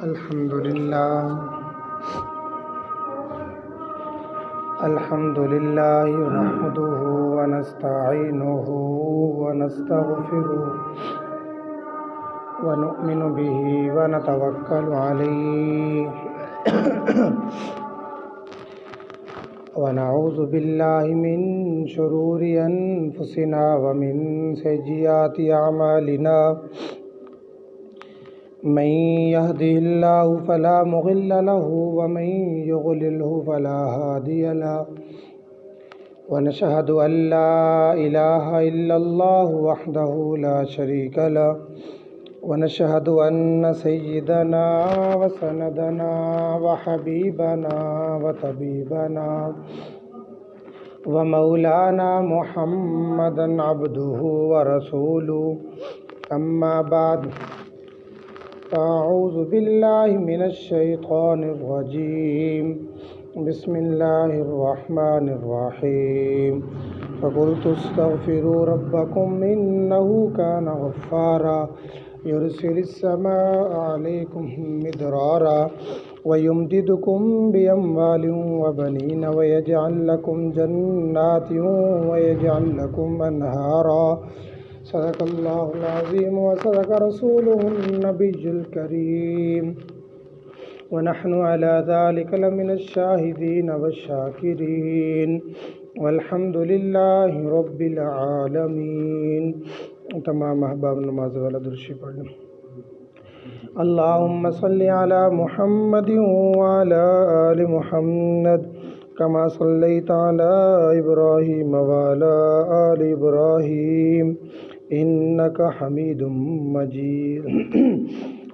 الحمد لله نحمده ونستعينه ونستغفره ونؤمن به ونتوكل عليه ونعوذ بالله من شرور أنفسنا ومن سيئات أعمالنا من يهده الله فلا مضل له ومن يضلله فلا هادي له ونشهد أن لا إله إلا الله وحده لا شريك له ونشهد أن سيدنا وسندنا وحبيبنا وطبيبنا ومولانا محمدا عبده ورسوله أما بعد أعوذ بالله من الشيطان الرجيم بسم الله الرحمن الرحيم فقلت استغفروا ربكم إنه كان غفارا يرسل السماء عليكم مدرارا ويمددكم بأموال وبنين ويجعل لكم جنات ويجعل لكم أنهارا صدق الله العظيم وصدق رسوله النبي الكريم ونحن على ذلك لمن الشاهدين والشاكرين والحمد لله رب العالمين. تمام احباب نماز والا درشی پڑھ لیں. اللهم صل على محمد وعلى آل محمد كما صليت على إبراهيم وعلى آل إبراهيم إنك حميد مجيد.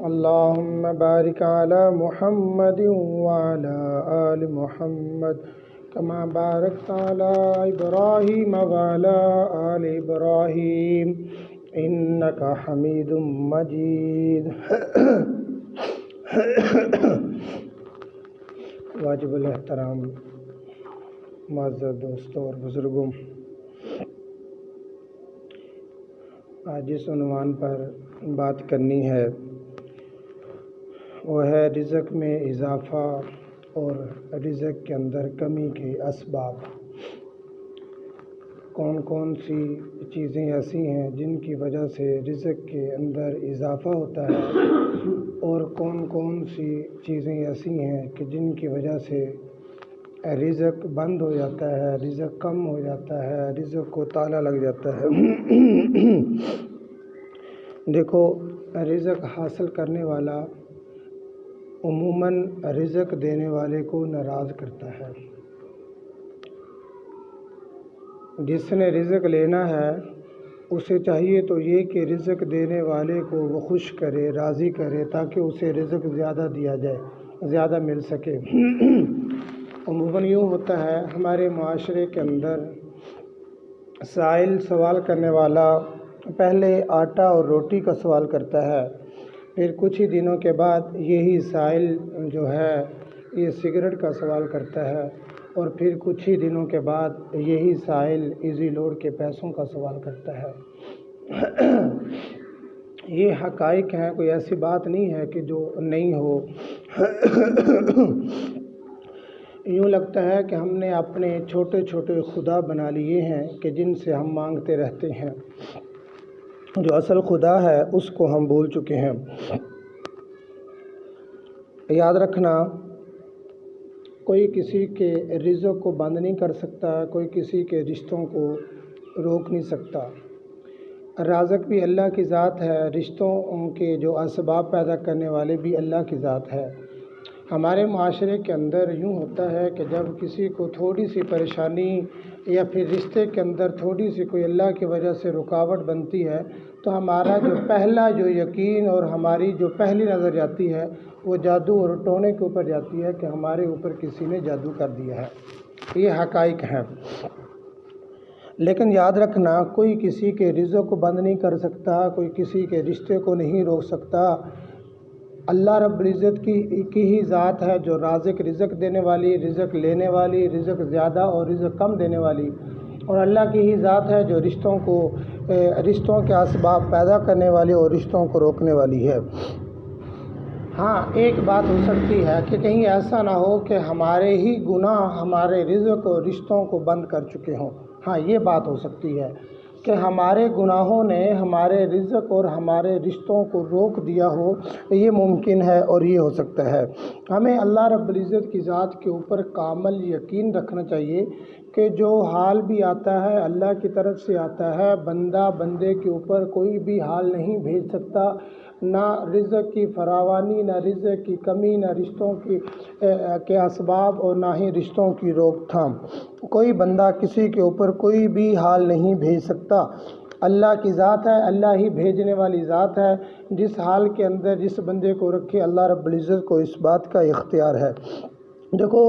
اللهم بارك على محمد وعلى آل محمد كما باركت على إبراهيم وعلى آل إبراهيم إنك حميد مجيد. واجب الاحترام معزز دوستوں اور بزرگوں، آج جس عنوان پر بات کرنی ہے وہ ہے رزق میں اضافہ اور رزق کے اندر کمی کے اسباب. کون کون سی چیزیں ایسی ہیں جن کی وجہ سے رزق کے اندر اضافہ ہوتا ہے اور کون کون سی چیزیں ایسی ہیں کہ جن کی وجہ سے رزق بند ہو جاتا ہے، رزق کم ہو جاتا ہے، رزق کو تالا لگ جاتا ہے. دیکھو، رزق حاصل کرنے والا عموماً رزق دینے والے کو ناراض کرتا ہے. جس نے رزق لینا ہے اسے چاہیے تو یہ کہ رزق دینے والے کو وہ خوش کرے، راضی کرے، تاکہ اسے رزق زیادہ دیا جائے، زیادہ مل سکے. عموماً یوں ہوتا ہے ہمارے معاشرے کے اندر، سائل سوال کرنے والا پہلے آٹا اور روٹی کا سوال کرتا ہے، پھر کچھ ہی دنوں کے بعد یہی سائل جو ہے یہ سگریٹ کا سوال کرتا ہے، اور پھر کچھ ہی دنوں کے بعد یہی سائل ایزی لوڈ کے پیسوں کا سوال کرتا ہے. یہ حقائق ہیں، کوئی ایسی بات نہیں ہے کہ جو نہیں ہو. یوں لگتا ہے کہ ہم نے اپنے چھوٹے چھوٹے خدا بنا لیے ہیں کہ جن سے ہم مانگتے رہتے ہیں. جو اصل خدا ہے اس کو ہم بھول چکے ہیں. یاد رکھنا، کوئی کسی کے رزق کو بند نہیں کر سکتا، کوئی کسی کے رشتوں کو روک نہیں سکتا. رازق بھی اللہ کی ذات ہے، رشتوں کے جو اسباب پیدا کرنے والے بھی اللہ کی ذات ہے. ہمارے معاشرے کے اندر یوں ہوتا ہے کہ جب کسی کو تھوڑی سی پریشانی یا پھر رشتے کے اندر تھوڑی سی کوئی اللہ کی وجہ سے رکاوٹ بنتی ہے تو ہمارا جو پہلا جو یقین اور ہماری جو پہلی نظر جاتی ہے وہ جادو اور ٹونے کے اوپر جاتی ہے کہ ہمارے اوپر کسی نے جادو کر دیا ہے. یہ حقائق ہیں. لیکن یاد رکھنا، کوئی کسی کے رزق کو بند نہیں کر سکتا، کوئی کسی کے رشتے کو نہیں روک سکتا. اللہ رب العزت کی ہی ذات ہے جو رزق دینے والی، رزق لینے والی، رزق زیادہ اور رزق کم دینے والی. اور اللہ کی ہی ذات ہے جو رشتوں کے اسباب پیدا کرنے والی اور رشتوں کو روکنے والی ہے. ہاں ایک بات ہو سکتی ہے کہ کہیں ایسا نہ ہو کہ ہمارے ہی گناہ ہمارے رزق اور رشتوں کو بند کر چکے ہوں. ہاں یہ بات ہو سکتی ہے کہ ہمارے گناہوں نے ہمارے رزق اور ہمارے رشتوں کو روک دیا ہو. یہ ممکن ہے اور یہ ہو سکتا ہے. ہمیں اللہ رب العزت کی ذات کے اوپر کامل یقین رکھنا چاہیے کہ جو حال بھی آتا ہے اللہ کی طرف سے آتا ہے. بندہ بندے کے اوپر کوئی بھی حال نہیں بھیج سکتا، نہ رزق کی فراوانی، نہ رزق کی کمی، نہ رشتوں کے اسباب اور نہ ہی رشتوں کی روک تھام. کوئی بندہ کسی کے اوپر کوئی بھی حال نہیں بھیج سکتا. اللہ کی ذات ہے، اللہ ہی بھیجنے والی ذات ہے. جس حال کے اندر جس بندے کو رکھے اللہ رب العزت کو اس بات کا اختیار ہے. دیکھو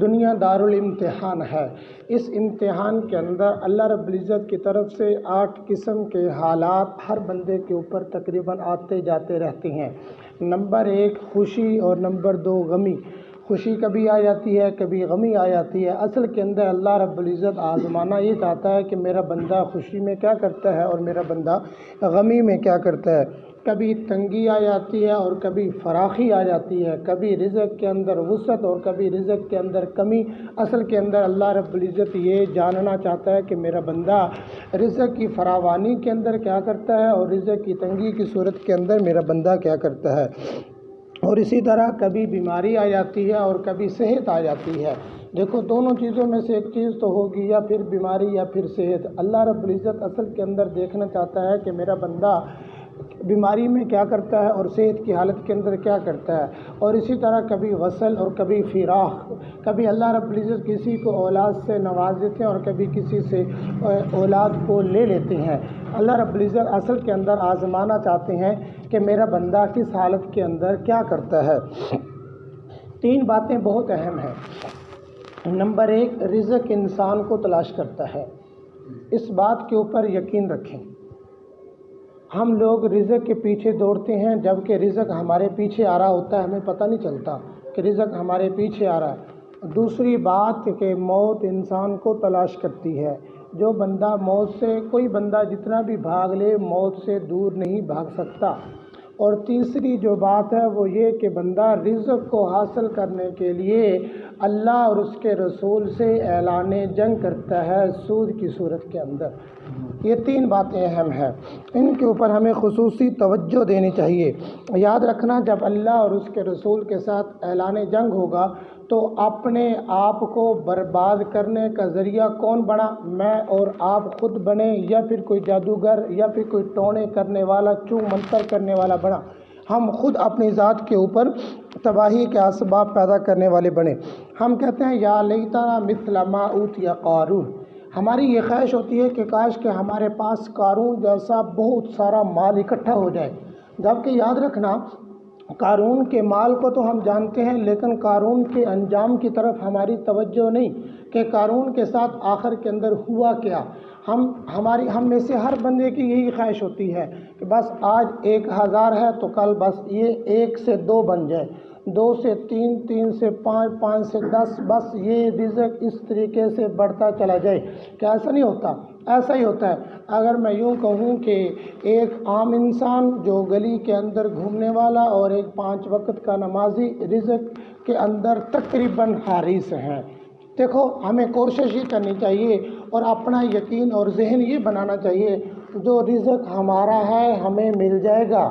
دنیا دارالامتحان ہے. اس امتحان کے اندر اللہ رب العزت کی طرف سے 8 قسم کے حالات ہر بندے کے اوپر تقریباً آتے جاتے رہتے ہیں. نمبر 1 خوشی اور نمبر 2 غمی. خوشی کبھی آ جاتی ہے، کبھی غمی آ جاتی ہے. اصل کے اندر اللہ رب العزت آزمانا یہ چاہتا ہے کہ میرا بندہ خوشی میں کیا کرتا ہے اور میرا بندہ غمی میں کیا کرتا ہے. کبھی تنگی آ جاتی ہے اور کبھی فراخی آ جاتی ہے، کبھی رزق کے اندر وسعت اور کبھی رزق کے اندر کمی. اصل کے اندر اللہ رب العزت یہ جاننا چاہتا ہے کہ میرا بندہ رزق کی فراوانی کے اندر کیا کرتا ہے اور رزق کی تنگی کی صورت کے اندر میرا بندہ کیا کرتا ہے. اور اسی طرح کبھی بیماری آ جاتی ہے اور کبھی صحت آ جاتی ہے. دیکھو دونوں چیزوں میں سے ایک چیز تو ہوگی، یا پھر بیماری یا پھر صحت. اللہ رب العزت اصل کے اندر دیکھنا چاہتا ہے کہ میرا بندہ بیماری میں کیا کرتا ہے اور صحت کی حالت کے اندر کیا کرتا ہے. اور اسی طرح کبھی وصل اور کبھی فراق. کبھی اللہ رب العزت کسی کو اولاد سے نواز دیتے ہیں اور کبھی کسی سے اولاد کو لے لیتے ہیں. اللہ رب العزت اصل کے اندر آزمانا چاہتے ہیں کہ میرا بندہ کس حالت کے اندر کیا کرتا ہے. 3 باتیں بہت اہم ہیں. نمبر 1 رزق انسان کو تلاش کرتا ہے. اس بات کے اوپر یقین رکھیں. ہم لوگ رزق کے پیچھے دوڑتے ہیں جبکہ رزق ہمارے پیچھے آ رہا ہوتا ہے، ہمیں پتہ نہیں چلتا کہ رزق ہمارے پیچھے آ رہا ہے. دوسری بات کہ موت انسان کو تلاش کرتی ہے. جو بندہ موت سے، کوئی بندہ جتنا بھی بھاگ لے موت سے دور نہیں بھاگ سکتا. اور تیسری جو بات ہے وہ یہ کہ بندہ رزق کو حاصل کرنے کے لیے اللہ اور اس کے رسول سے اعلان جنگ کرتا ہے سود کی صورت کے اندر. یہ 3 باتیں اہم ہیں، ان کے اوپر ہمیں خصوصی توجہ دینی چاہیے. یاد رکھنا جب اللہ اور اس کے رسول کے ساتھ اعلان جنگ ہوگا تو اپنے آپ کو برباد کرنے کا ذریعہ کون بنا؟ میں اور آپ خود بنے، یا پھر کوئی جادوگر، یا پھر کوئی ٹونے کرنے والا، چو منتر کرنے والا بنا. ہم خود اپنی ذات کے اوپر تباہی کے اسباب پیدا کرنے والے بنے. ہم کہتے ہیں یا لیتنا مثل ما اوتی قارون. ہماری یہ خواہش ہوتی ہے کہ کاش کہ ہمارے پاس قارون جیسا بہت سارا مال اکٹھا ہو جائے. جبکہ یاد رکھنا قارون کے مال کو تو ہم جانتے ہیں، لیکن قارون کے انجام کی طرف ہماری توجہ نہیں کہ قارون کے ساتھ آخر کے اندر ہوا کیا. ہم میں سے ہر بندے کی یہی خواہش ہوتی ہے کہ بس آج 1000 ہے تو کل بس یہ 1 سے 2 بن جائے، 2 سے 3، 3 سے 5، 5 سے 10، بس یہ رزق اس طریقے سے بڑھتا چلا جائے. کہ ایسا نہیں ہوتا؟ ایسا ہی ہوتا ہے. اگر میں یوں کہوں کہ ایک عام انسان جو گلی کے اندر گھومنے والا اور ایک 5 وقت کا نمازی رزق کے اندر تقریباً حریص ہیں. دیکھو ہمیں کوشش یہ کرنی چاہیے اور اپنا یقین اور ذہن یہ بنانا چاہیے جو رزق ہمارا ہے ہمیں مل جائے گا.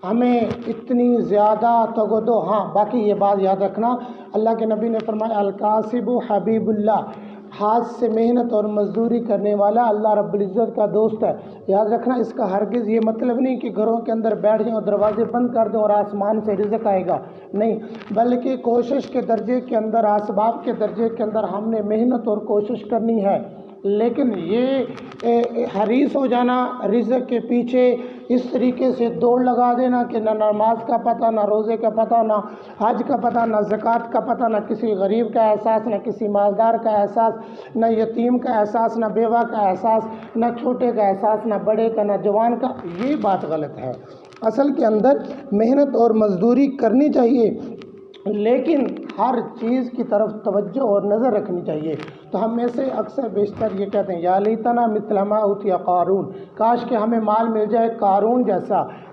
ہمیں اتنی زیادہ تگدو. ہاں باقی یہ بات یاد رکھنا، اللہ کے نبی نے فرمایا الکاسب حبیب اللہ. ہاتھ سے محنت اور مزدوری کرنے والا اللہ رب العزت کا دوست ہے. یاد رکھنا اس کا ہرگز یہ مطلب نہیں کہ گھروں کے اندر بیٹھ جائیں اور دروازے بند کر دیں اور آسمان سے رزق آئے گا، نہیں، بلکہ کوشش کے درجے کے اندر، اسباب کے درجے کے اندر ہم نے محنت اور کوشش کرنی ہے. لیکن یہ حریص ہو جانا رزق کے پیچھے، اس طریقے سے دوڑ لگا دینا کہ نہ نماز کا پتہ، نہ روزے کا پتہ، نہ حج کا پتہ، نہ زکوٰۃ کا پتہ، نہ کسی غریب کا احساس، نہ کسی مالدار کا احساس، نہ یتیم کا احساس، نہ بیوہ کا احساس، نہ چھوٹے کا احساس، نہ بڑے کا، نہ جوان کا. یہ بات غلط ہے. اصل کے اندر محنت اور مزدوری کرنی چاہیے، لیکن ہر چیز کی طرف توجہ اور نظر رکھنی چاہیے. تو ہم میں سے اکثر بیشتر یہ کہتے ہیں یا لیتنا مثل ما اوتی قارون. کاش کہ ہمیں مال مل جائے قارون جیسا.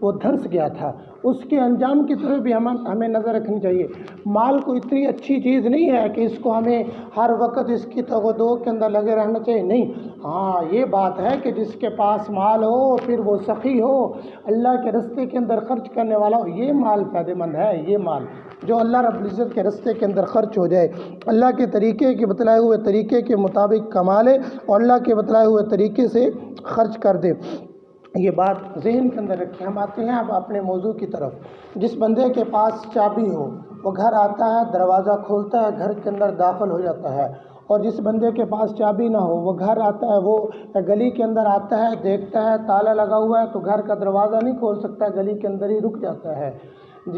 وہ دھنس گیا تھا، اس کے انجام کی طرف بھی ہمیں نظر رکھنی چاہیے۔ مال کو اتنی اچھی چیز نہیں ہے کہ اس کو ہمیں ہر وقت اس کی تگ و دو کے اندر لگے رہنا چاہیے، نہیں۔ ہاں یہ بات ہے کہ جس کے پاس مال ہو پھر وہ سخی ہو، اللہ کے رستے کے اندر خرچ کرنے والا ہو، یہ مال فائدہ مند ہے۔ یہ مال جو اللہ رب العزت کے رستے کے اندر خرچ ہو جائے، اللہ کے طریقے کے بتلائے ہوئے طریقے کے مطابق کما لے اور اللہ کے بتلائے ہوئے طریقے سے خرچ کر دے، یہ بات ذہن کے اندر رکھیں۔ ہم آتے ہیں اب اپنے موضوع کی طرف۔ جس بندے کے پاس چابی ہو وہ گھر آتا ہے، دروازہ کھولتا ہے، گھر کے اندر داخل ہو جاتا ہے، اور جس بندے کے پاس چابی نہ ہو وہ گھر آتا ہے، وہ گلی کے اندر آتا ہے، دیکھتا ہے تالا لگا ہوا ہے تو گھر کا دروازہ نہیں کھول سکتا، گلی کے اندر ہی رک جاتا ہے۔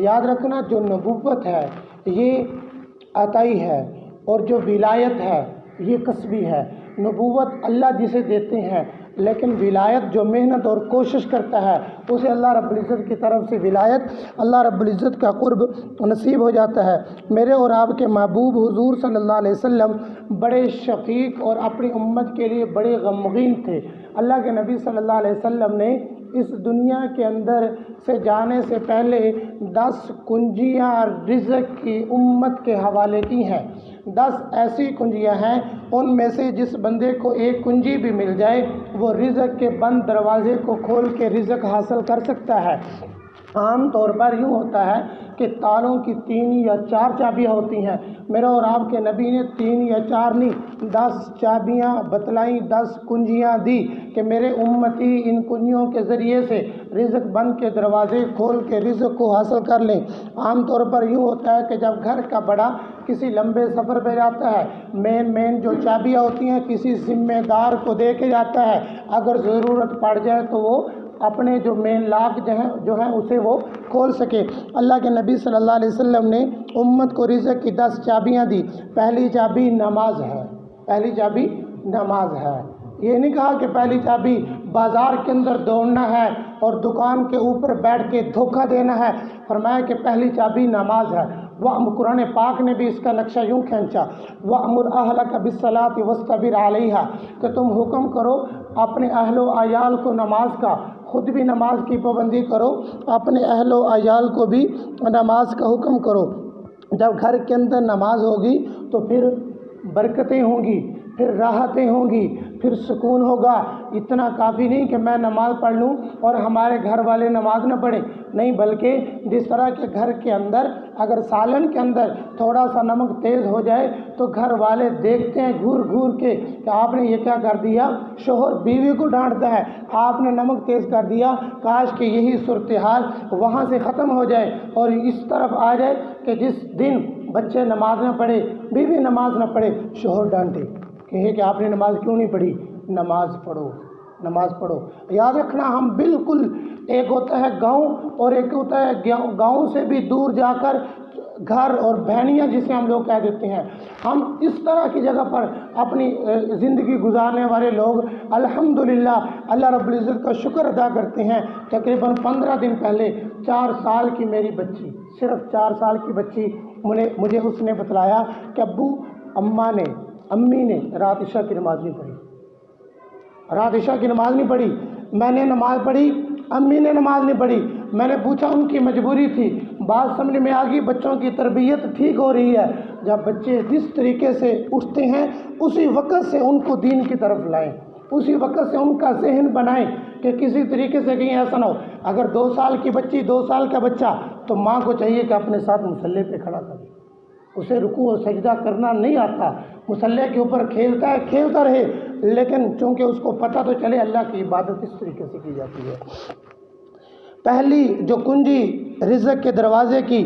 یاد رکھنا جو نبوت ہے یہ عطائی ہے، اور جو ولایت ہے یہ کسبی ہے۔ نبوت اللہ جسے دیتے ہیں، لیکن ولایت جو محنت اور کوشش کرتا ہے اسے اللہ رب العزت کی طرف سے ولایت، اللہ رب العزت کا قرب نصیب ہو جاتا ہے۔ میرے اور آپ کے محبوب حضور صلی اللہ علیہ وسلم بڑے شفیق اور اپنی امت کے لیے بڑے غمگین تھے۔ اللہ کے نبی صلی اللہ علیہ وسلم نے اس دنیا کے اندر سے جانے سے پہلے 10 کنجیاں رزق کی امت کے حوالے کی ہیں۔ 10 ایسی کنجیاں ہیں، ان میں سے جس بندے کو ایک کنجی بھی مل جائے وہ رزق کے بند دروازے کو کھول کے رزق حاصل کر سکتا ہے۔ عام طور پر یوں ہوتا ہے کہ تالوں کی 3 یا 4 چابیاں ہوتی ہیں، میرے اور آپ کے نبی نے 3 یا 4 نہیں 10 چابیاں بتلائیں، 10 کنجیاں دی کہ میرے امتی ان کنجیوں کے ذریعے سے رزق بند کے دروازے کھول کے رزق کو حاصل کر لیں۔ عام طور پر یوں ہوتا ہے کہ جب گھر کا بڑا کسی لمبے سفر پہ جاتا ہے، مین جو چابیاں ہوتی ہیں کسی ذمہ دار کو دے کے جاتا ہے، اگر ضرورت پڑ جائے تو وہ اپنے جو مین لاک جو ہیں اسے وہ کھول سکے۔ اللہ کے نبی صلی اللہ علیہ وسلم نے امت کو رزق کی 10 چابیاں دی۔ پہلی چابی نماز ہے، پہلی چابی نماز ہے۔ یہ نہیں کہا کہ پہلی چابی بازار کے اندر دوڑنا ہے اور دکان کے اوپر بیٹھ کے دھوکہ دینا ہے، فرمایا کہ پہلی چابی نماز ہے۔ قرآن پاک نے بھی اس کا نقشہ یوں کھینچا، وَأْمُرْ أَهْلَكَ بِالصَّلَاةِ وَاسْتَبِرْ عَلَيْهَا، کہ تم حکم کرو اپنے اہل و عیال کو نماز کا، خود بھی نماز کی پابندی کرو، اپنے اہل و عیال کو بھی نماز کا حکم کرو۔ جب گھر کے اندر نماز ہوگی تو پھر برکتیں ہوں گی، پھر راحتیں ہوں گی، پھر سکون ہوگا۔ اتنا کافی نہیں کہ میں نماز پڑھ لوں اور ہمارے گھر والے نماز نہ پڑھیں، نہیں، بلکہ جس طرح کے گھر کے اندر اگر سالن کے اندر تھوڑا سا نمک تیز ہو جائے تو گھر والے دیکھتے ہیں گھور گھور کے کہ آپ نے یہ کیا کر دیا۔ شوہر بیوی کو ڈانٹتا ہے، آپ نے نمک تیز کر دیا، کاش کہ یہی صورتحال وہاں سے ختم ہو جائے اور اس طرف آ جائے کہ جس دن بچے نماز نہ پڑھے، بیوی نماز نہ پڑھے، شوہر ڈانٹے کہ آپ نے نماز کیوں نہیں پڑھی۔ نماز پڑھو، نماز پڑھو۔ یاد رکھنا ہم بالکل، ایک ہوتا ہے گاؤں اور ایک ہوتا ہے گاؤں سے بھی دور جا کر گھر اور بہنیاں جسے ہم لوگ کہہ دیتے ہیں، ہم اس طرح کی جگہ پر اپنی زندگی گزارنے والے لوگ الحمدللہ اللہ رب العزت کا شکر ادا کرتے ہیں۔ تقریباً 15 دن پہلے 4 سال کی میری بچی، صرف 4 سال کی بچی، مجھے اس نے بتلایا کہ ابو امی نے رات عشاء کی نماز نہیں پڑھی، رات عشاء کی نماز نہیں پڑھی۔ میں نے نماز پڑھی، امی نے نماز نہیں پڑھی۔ میں نے پوچھا، ان کی مجبوری تھی۔ بات سمجھ میں آ گئی، بچوں کی تربیت ٹھیک ہو رہی ہے۔ جب بچے جس طریقے سے اٹھتے ہیں اسی وقت سے ان کو دین کی طرف لائیں، اسی وقت سے ان کا ذہن بنائیں کہ کسی طریقے سے کہیں ایسا نہ ہو۔ اگر 2 سال کی بچی، 2 سال کا بچہ، تو ماں کو چاہیے کہ اپنے ساتھ مصلی پہ کھڑا کرے۔ اسے رکوع اور سجدہ کرنا نہیں آتا، مصلی کے اوپر کھیلتا ہے، کھیلتا رہے، لیکن چونکہ اس کو پتہ تو چلے اللہ کی عبادت اس طریقے سے کی جاتی ہے۔ پہلی جو کنجی رزق کے دروازے کی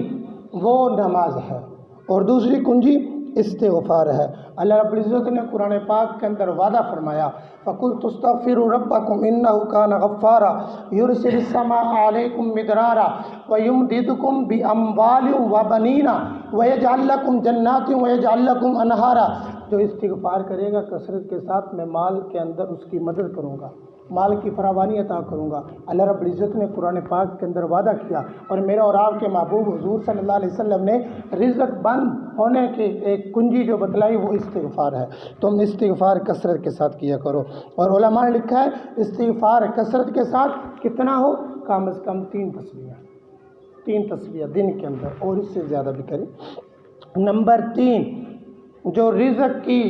وہ نماز ہے، اور دوسری کنجی استغفار ہے۔ اللہ رب العزت نے قرآن پاک کے اندر وعدہ فرمایا، فَقُلْتُ اسْتَغْفِرُوا رَبَّكُمْ إِنَّهُ كَانَ غَفَّارًا يُرْسِلِ السَّمَاءَ عَلَيْكُمْ مِدْرَارًا وَيُمْدِدْكُمْ بِأَمْوَالٍ وَبَنِينَ وَيَجْعَلْ لَكُمْ جَنَّاتٍ وَيَجْعَلْ لَكُمْ أَنْهَارًا۔ جو استغفار کرے گا کثرت کے ساتھ، میں مال کے اندر اس کی مدد کروں گا، مال کی فراوانی عطا کروں گا۔ اللہ رب العزت نے قرآن پاک کے اندر وعدہ کیا، اور میرے اور آپ کے محبوب حضور صلی اللہ علیہ وسلم نے رزق بند ہونے کی ایک کنجی جو بتلائی وہ استغفار ہے۔ تم استغفار کثرت کے ساتھ کیا کرو، اور علماء نے لکھا ہے استغفار کثرت کے ساتھ کتنا ہو، کم از کم 3 تسبیح دن کے اندر، اور اس سے زیادہ بھی کریں۔ نمبر 3، جو رزق کی